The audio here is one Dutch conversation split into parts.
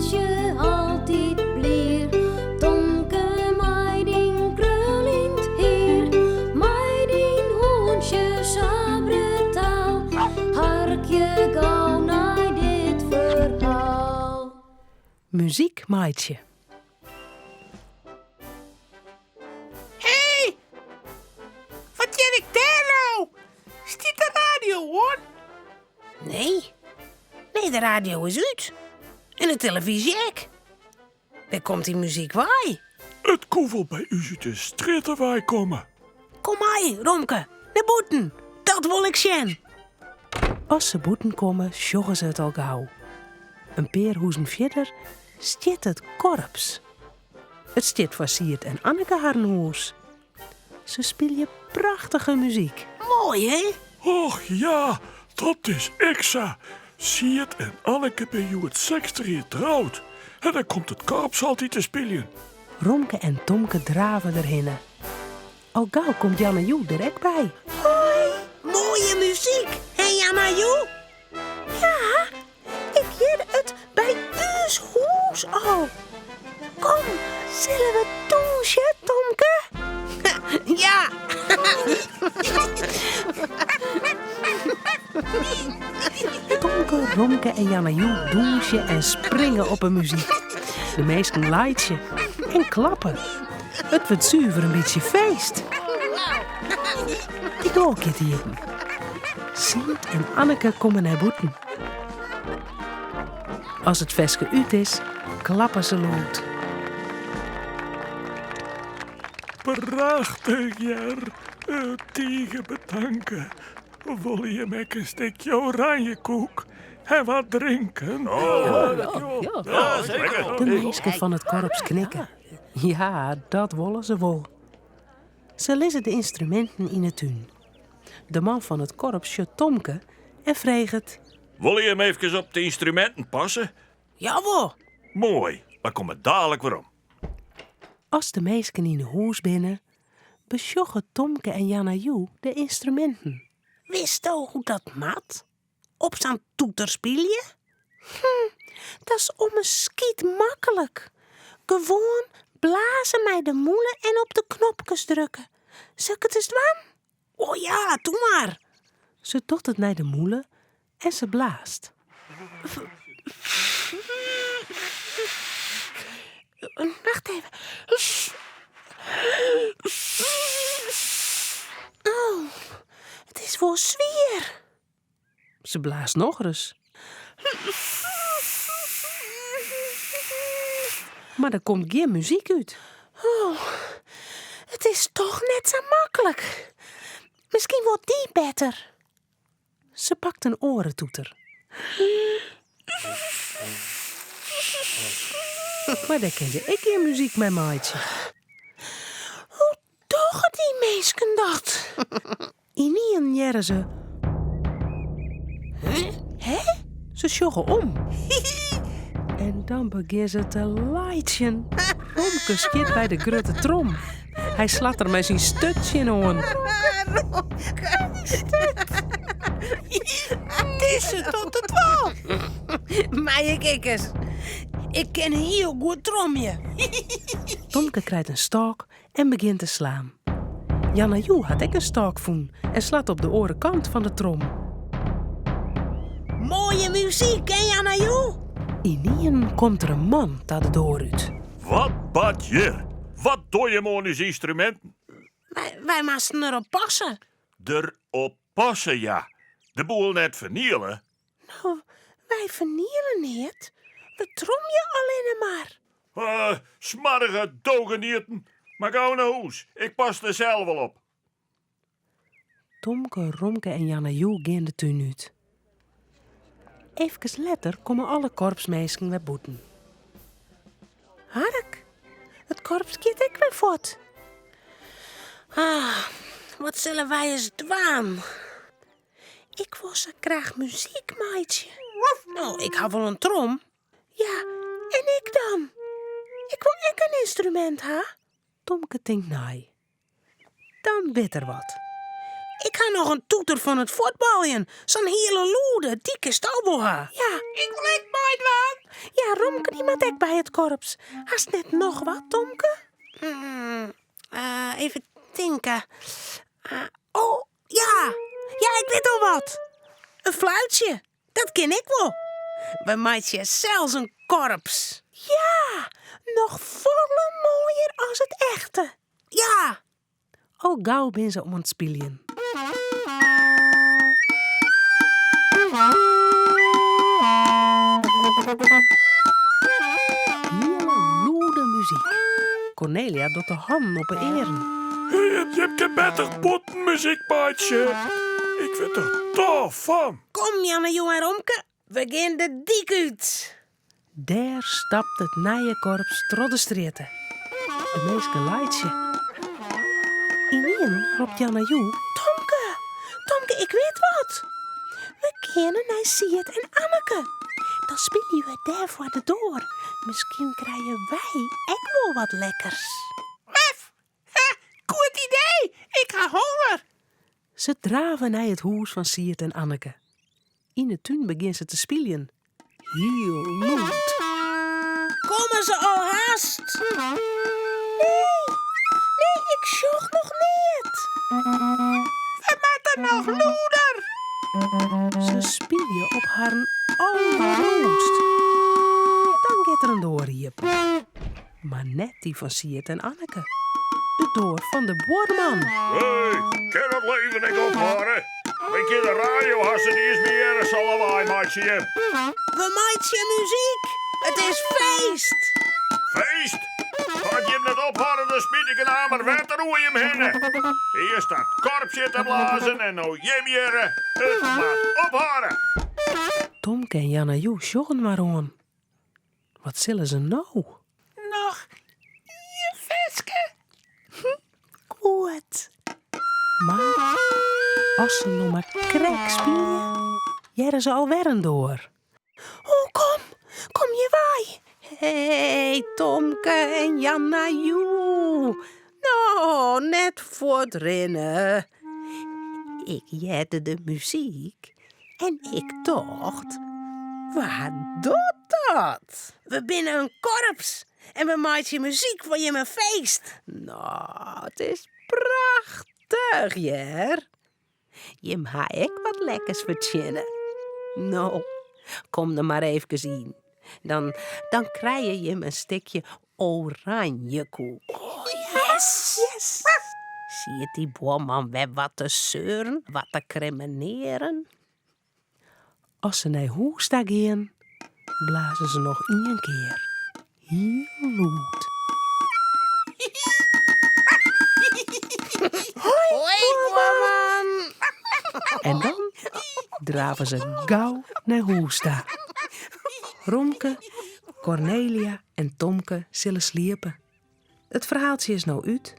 hoentje altijd blier. Tomke, mij ding krullend heer. Mij ding hoentje sabretaal. Hark je gauw naar dit verhaal. Muziek Meidje. Hé! Wat ken ik daar nou? Is dit de radio, hoor? Nee, de radio is uit. En de televisie ook. Daar komt die muziek bij. Het koevel bij u uit de stritten wij komen. Kom maar, Romke, naar boeten. Dat wil ik zien. Als ze boeten komen, sjoggen ze het al gauw. Een paar hoezen verder stiet het korps. Het stiet voor Siert en Anneke Harnhoes. Ze spelen prachtige muziek. Mooi, hè? Och ja, dat is Exa. Siert en Anneke bij u het 60 jaar trouwd. En dan komt het korps altijd te spelen. Romke en Tomke draven erheen. Al gauw komt Jan en Joe er ook bij. Hoi, mooie muziek. Hé, Jamajoe? Ja, ik hoor het bij uws hoes al. Kom, zullen we douchen, Tomke? Ja. Tomke, Romke en Janajoe douchen en springen op een muziek. De meesten laaitje en klappen. Het wordt zuiver een beetje feest. Ik ook het hier. Siert en Anneke komen naar boeten. Als het veske uit is, klappen ze luid. Prachtig jaar. Tegen bedanken. Wil je met een stukje oranje koek en wat drinken? Ja, zeker. De meesten van het korps knikken. Ja, dat willen ze wel. Ze lezen de instrumenten in het tuin. De man van het korps sjut Tomke en vreegt: Wil je hem even op de instrumenten passen? Jawel. Mooi, dan kom het dadelijk weer om. Als de meesten in de huis binnen, besjoggen Tomke en Janajoe de instrumenten. Wist je hoe dat mat? Op zo'n toeter speel je? Dat is om een skiet makkelijk. Gewoon blazen mij de moelen en op de knopjes drukken. Zal ik het eens doen? Oh ja, doe maar. Ze doet het naar de moelen en ze blaast. Wacht even. Oh, het is voor zwier. Ze blaast nog eens. Maar er komt geen muziek uit. Oh, het is toch net zo makkelijk. Misschien wordt die beter. Ze pakt een orentoeter. Maar daar ken je ik geen muziek mee, maatje. Hoe toch die meesken dat? Inien jaren ze. Hè? Ze sjoggen om. En dan beginnen ze te laaitjen. Romke schiet bij de grote trom. Hij slaat er met zijn stutje in aan. Het is het tot het wel. Maar kijk eens. Ik ken een heel goed tromje. Tomke krijgt een stok en begint te slaan. Janajoe had ook een stok voen en slaat op de orenkant van de trom. Mooie muziek, hè, Janajoe? Inien komt er een man naar de deur uit. Wat bad je? Wat doe je met onze instrumenten? Wij moesten erop passen. Erop passen, ja. De boel net vernielen. Nou, wij vernielen niet. We trommen alleen maar. Smarrige dogenierten. Maar gauw naar huis. Ik pas er zelf wel op. Tomke, Romke en Janajoe gaan de tuin uit. Even later komen alle korpsmeisken weer boeten. Hark, het korps kiet ik weer voort. Ah, wat zullen wij eens doen? Ik wil zo graag muziek, meidje. Nou, ik heb wel een trom. Ja, en ik dan? Ik wil ook een instrument, ha? Tomke denkt naai. Dan weet er wat. Ik ga nog een toeter van het voetballen. Zo'n hele loede, dikke stalboha. Ja, Ik wil echt nooit wat. ja, Romke die moet ook bij het korps. Hast net nog wat, Tomke? Even denken. Oh, ja. Ja, ik weet al wat. Een fluitje. Dat ken ik wel. We maken zelfs een korps. Ja, nog volle mooier als het echte. Ja. Oh, gauw ben ze om het spelen. Hele loede muziek. Cornelia doet de hand op haar eren. Je hebt een beter potmuziek, maatje. Ik vind er tof van. Kom, Janne, Joe en Romke. We gaan de dik uit. Daar stapt het nijenkorps door de streten. De meeske leidje. Ineen roept Janne Joe. Tomke, ik weet wat. We kennen naar Siert en Anneke. Dan spelen we daar voor de deur. Misschien krijgen wij ook wel wat lekkers. Wef. Goed idee. Ik ga honger. Ze draven naar het huis van Siert en Anneke. In de tuin beginnen ze te spelen. Heel luid. Komen ze al haast? Nee, ik zocht nog niet. We moeten nog loeder. Ze spelen op haar allerloodst. Dan gaat er een doorriep. Maar net die van Siert en Anneke. De door van de boorman. Hé, kan het leven ik ophouden? Weet je, de radio hassen die is meer erg zal lawaai, maatje. We maken muziek. Het is feest. Feest? Gaat je hem net ophouden, dan smiet ik een hamer water hoe je hem heen. Eerst dat korpsje te blazen en nou je jeren. Het laat ophouden. Tomke en Janne Joe joggen maar aan. Wat zullen ze nou? Nog je viske. Goed. Maar als ze nog maar krek spelen, jaren ze alweer een door. Oh, kom je waai. Hey, Tomke en Janna Joe. Nou, net voor het rennen. Ik jette de muziek en ik dacht, wat doet dat? We binnen een korps en we maken muziek voor je mijn feest. Nou, het is prachtig, Jer. Je mag ik wat lekkers verzinnen. Nou, kom er maar even zien. Dan krijg je een stukje oranje koek. Oh, yes! Zie je die boerman weer wat te zeuren, wat te crimineren? Als ze naar huis gaan, blazen ze nog een keer. Heel luid. Hoi, boerman. En dan draven ze gauw naar huis. Romke, Cornelia en Tomke zullen sliepen. Het verhaaltje is nou uit.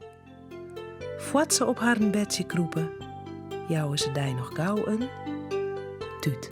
Voordat ze op haar bedje kroepen, jouwen ze daar nog gauw een tuut.